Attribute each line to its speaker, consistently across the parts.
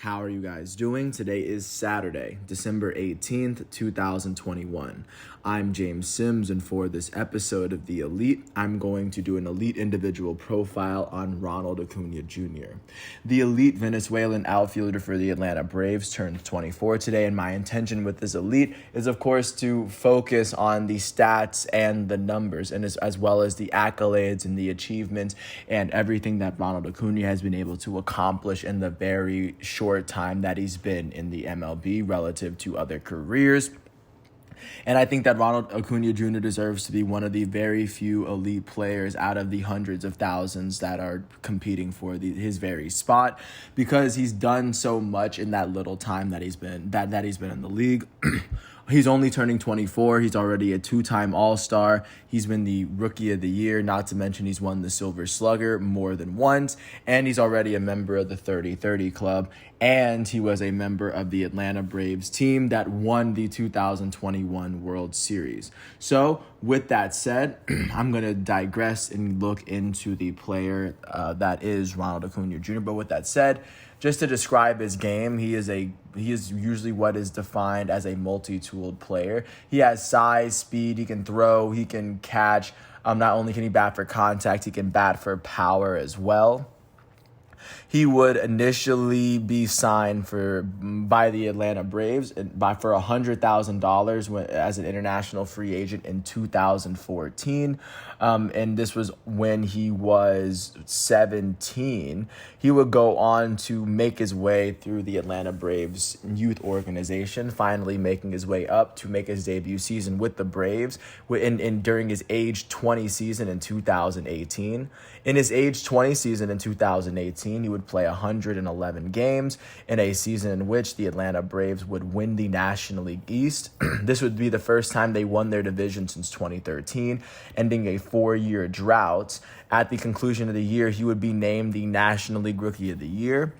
Speaker 1: How are you guys doing? Today is Saturday, December 18th, 2021. I'm James Sims, and for this episode of The Elite, I'm going to do an elite individual profile on Ronald Acun Jr. The elite Venezuelan outfielder for the Atlanta Braves turned 24 today, and my intention with this elite is, of course, to focus on the stats and the numbers, and as well as the accolades and the achievements and everything that Ronald Acuna has been able to accomplish in the very short time that he's been in the MLB relative to other careers. And I think that Ronald Acuna Jr. deserves to be one of the very few elite players out of the hundreds of thousands that are competing for his very spot, because he's done so much in that little time that he's been in the league. He's only turning 24. He's already a two-time All-Star. He's been the Rookie of the Year, not to mention he's won the Silver Slugger more than once, and he's already a member of the 30-30 Club, and he was a member of the Atlanta Braves team that won the 2021 World Series. So, with that said, I'm going to digress and look into the player that is Ronald Acuna Jr. But with that said, just to describe his game, he is usually what is defined as a multi-tooled player. He has size, speed, he can throw, he can catch. Not only can he bat for contact, he can bat for power as well. He would initially be signed by the Atlanta Braves for $100,000 as an international free agent in 2014. And this was when he was 17. He would go on to make his way through the Atlanta Braves youth organization, finally making his way up to make his debut season with the Braves during his age 20 season in 2018. In his age 20 season in 2018, he would play 111 games in a season in which the Atlanta Braves would win the National League East. This would be the first time they won their division since 2013, ending a 4-year drought. At the conclusion of the year, he would be named the National League Rookie of the Year.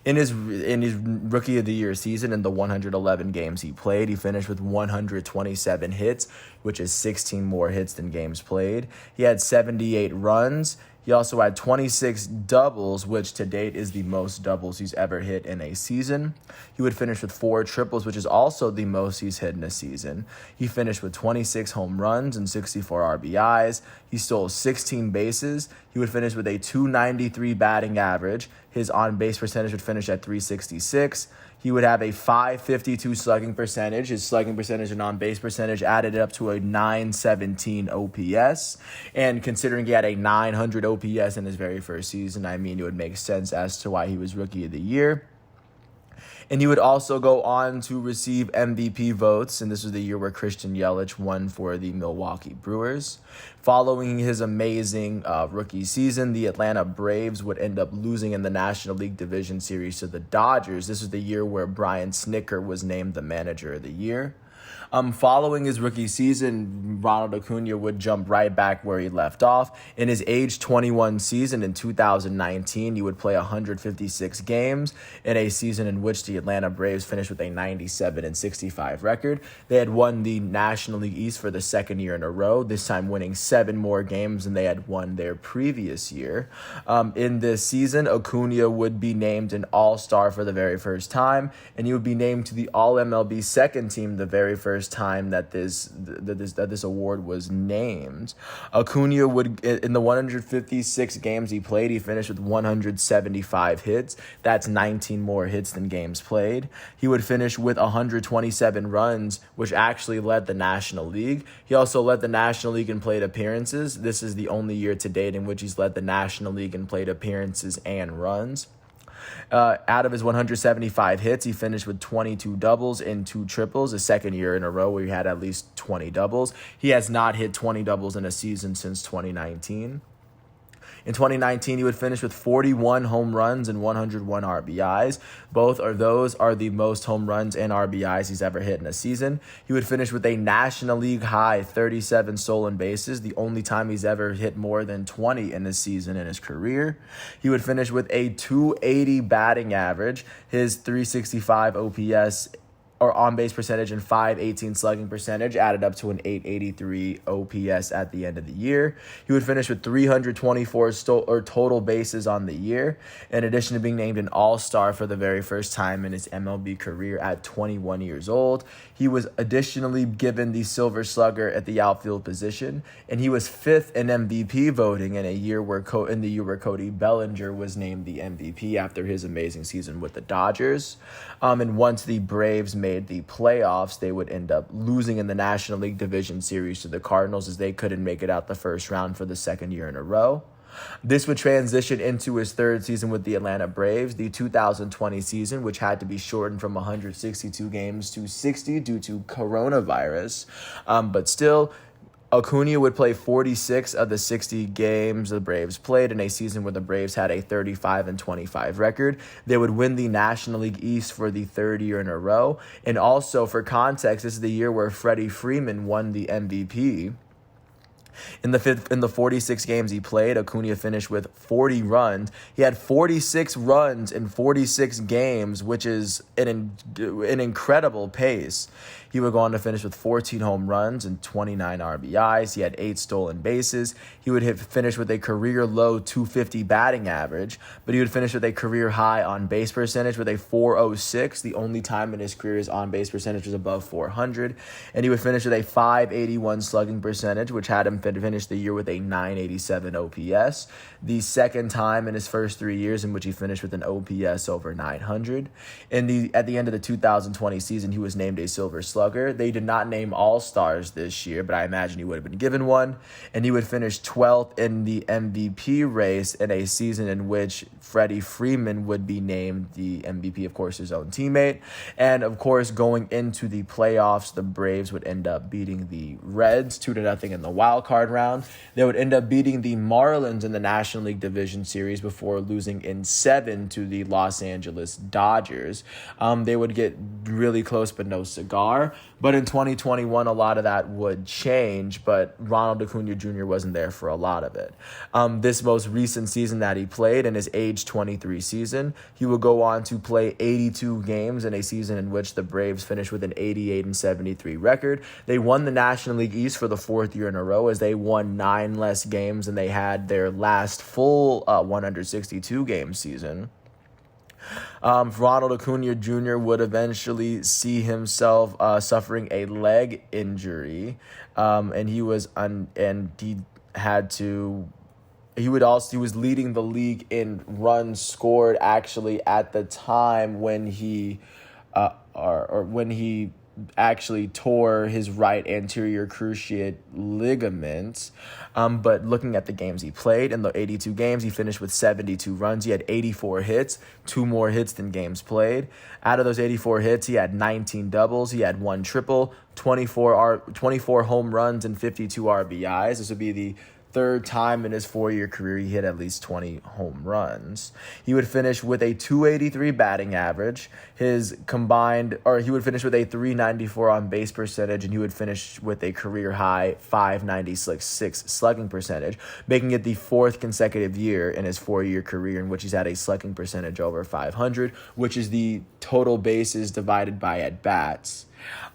Speaker 1: In his Rookie of the Year season, in the 111 games he played, he finished with 127 hits, which is 16 more hits than games played. He had 78 runs. He also had 26 doubles, which to date is the most doubles he's ever hit in a season. He would finish with 4 triples, which is also the most he's hit in a season. He finished with 26 home runs and 64 RBIs. He stole 16 bases. He would finish with a .293 batting average. His on-base percentage would finish at .366. He would have a .552 slugging percentage. His slugging percentage and on-base percentage added up to a .917 OPS. And considering he had a .900 OPS in his very first season, I mean, it would make sense as to why he was Rookie of the Year. And he would also go on to receive MVP votes, and this was the year where Christian Yelich won for the Milwaukee Brewers. Following his amazing rookie season, the Atlanta Braves would end up losing in the National League Division Series to the Dodgers. This was the year where Brian Snitker was named the Manager of the Year. Following his rookie season, Ronald Acuna would jump right back where he left off. In his age 21 season in 2019, he would play 156 games in a season in which the Atlanta Braves finished with a 97-65 record. They had won the National League East for the second year in a row, this time winning 7 more games than they had won their previous year. In this season, Acuna would be named an All-Star for the very first time, and he would be named to the All-MLB second team the very first time that this award was named. Acuna would, in the 156 games he played, he finished with 175 hits. That's 19 more hits than games played. He would finish with 127 runs, which actually led the National League. He also led the National League in plate appearances. This is the only year to date in which he's led the National League in plate appearances and runs. Out of his 175 hits, he finished with 22 doubles and 2 triples, the second year in a row where he had at least 20 doubles. He has not hit 20 doubles in a season since 2019. In 2019, he would finish with 41 home runs and 101 RBIs. Both of those are the most home runs and RBIs he's ever hit in a season. He would finish with a National League high 37 stolen bases, the only time he's ever hit more than 20 in a season in his career. He would finish with a .280 batting average. His .365 OPS or on-base percentage and 518 slugging percentage, added up to an 883 OPS at the end of the year. He would finish with 324 total bases on the year, in addition to being named an All-Star for the very first time in his MLB career at 21 years old. He was additionally given the Silver Slugger at the outfield position, and he was fifth in MVP voting in the year where Cody Bellinger was named the MVP after his amazing season with the Dodgers. And once the Braves made the playoffs, they would end up losing in the National League Division Series to the Cardinals, as they couldn't make it out the first round for the second year in a row. This would transition into his third season with the Atlanta Braves, the 2020 season, which had to be shortened from 162 games to 60 due to coronavirus. But still, Acuna would play 46 of the 60 games the Braves played in a season where the Braves had a 35-25 record. They would win the National League East for the third year in a row. And also, for context, this is the year where Freddie Freeman won the MVP. In the 46 games he played, Acuna finished with 40 runs. He had 46 runs in 46 games, which is an incredible pace. He would go on to finish with 14 home runs and 29 RBIs. He had 8 stolen bases. He would finish with a career-low 250 batting average, but he would finish with a career-high on-base percentage with a 406, the only time in his career his on-base percentage was above 400. And he would finish with a 581 slugging percentage, which had him finish the year with a 987 OPS, the second time in his first 3 years in which he finished with an OPS over 900. At the end of the 2020 season, he was named a Silver Slugger. They did not name All-Stars this year, but I imagine he would have been given one. And he would finish 12th in the MVP race in a season in which Freddie Freeman would be named the MVP, of course, his own teammate. And, of course, going into the playoffs, the Braves would end up beating the Reds 2-0 in the wild card round. They would end up beating the Marlins in the National League Division Series before losing in 7 to the Los Angeles Dodgers. They would get really close, but no cigar. But in 2021, a lot of that would change, but Ronald Acuna Jr. wasn't there for a lot of it. This most recent season that he played, in his age 23 season, he would go on to play 82 games in a season in which the Braves finished with an 88-73 record. They won the National League East for the fourth year in a row, as they won 9 less games than they had their last full 162-game season. Ronald Acuna Jr. would eventually see himself suffering a leg injury, and he was he was leading the league in runs scored actually at the time when he actually tore his right anterior cruciate ligament. But looking at the games he played, in the 82 games, he finished with 72 runs. He had 84 hits, 2 more hits than games played. Out of those 84 hits, he had 19 doubles. He had 1 triple, 24 home runs, and 52 RBIs. This would be the third time in his 4-year career he hit at least 20 home runs. He would finish with a 283 batting average. He would finish with a 394 on base percentage, and he would finish with a career high 596 slugging percentage, making it the 4th consecutive year in his 4-year career in which he's had a slugging percentage over 500, which is the total bases divided by at bats.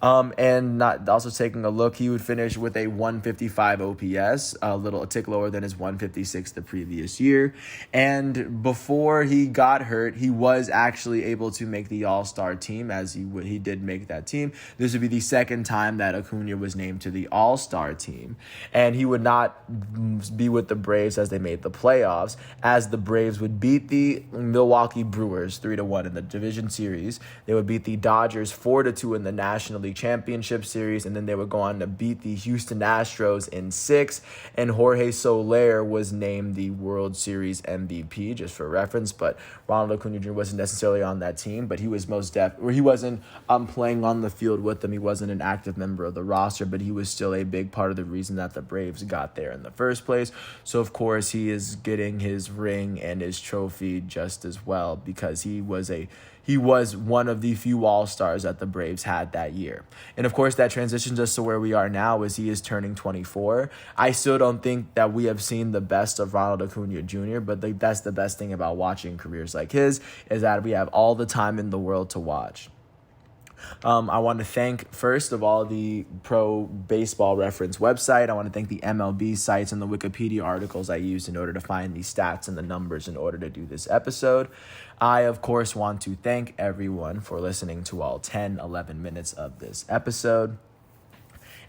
Speaker 1: Also taking a look, he would finish with a 155 OPS, a tick lower than his 156 the previous year. And before he got hurt, he was actually able to make the All-Star team, as he did make that team. This would be the second time that Acuna was named to the All-Star team. And he would not be with the Braves as they made the playoffs, as the Braves would beat the Milwaukee Brewers 3-1 in the division series. They would beat the Dodgers 4-2 in the National League Championship Series, and then they would go on to beat the Houston Astros in 6, and Jorge Soler was named the World Series MVP, just for reference. But Ronald Acuna Jr. wasn't necessarily on that team, but he was he wasn't playing on the field with them. He wasn't an active member of the roster, but he was still a big part of the reason that the Braves got there in the first place. So of course he is getting his ring and his trophy just as well, because he was one of the few All-Stars that the Braves had that year. And of course, that transitions us to where we are now, as he is turning 24. I still don't think that we have seen the best of Ronald Acuna Jr., but that's the best thing about watching careers like his, is that we have all the time in the world to watch. I want to thank, first of all, the Pro Baseball Reference website. I want to thank the MLB sites and the Wikipedia articles I used in order to find the stats and the numbers in order to do this episode. I, of course, want to thank everyone for listening to all 10, 11 minutes of this episode.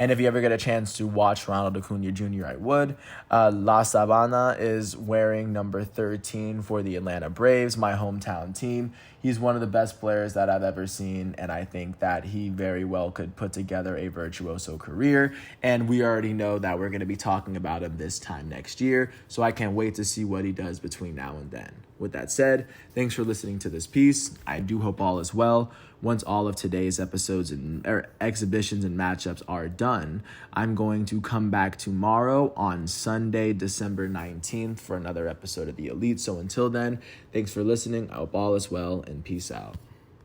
Speaker 1: And if you ever get a chance to watch Ronald Acun Jr., I would. La Sabana is wearing number 13 for the Atlanta Braves, my hometown team. He's one of the best players that I've ever seen, and I think that he very well could put together a virtuoso career. And we already know that we're going to be talking about him this time next year, so I can't wait to see what he does between now and then. With that said, thanks for listening to this piece. I do hope all is well. Once all of today's episodes and exhibitions and matchups are done, I'm going to come back tomorrow on Sunday, December 19th for another episode of The Elite. So until then, thanks for listening. I hope all is well and peace out.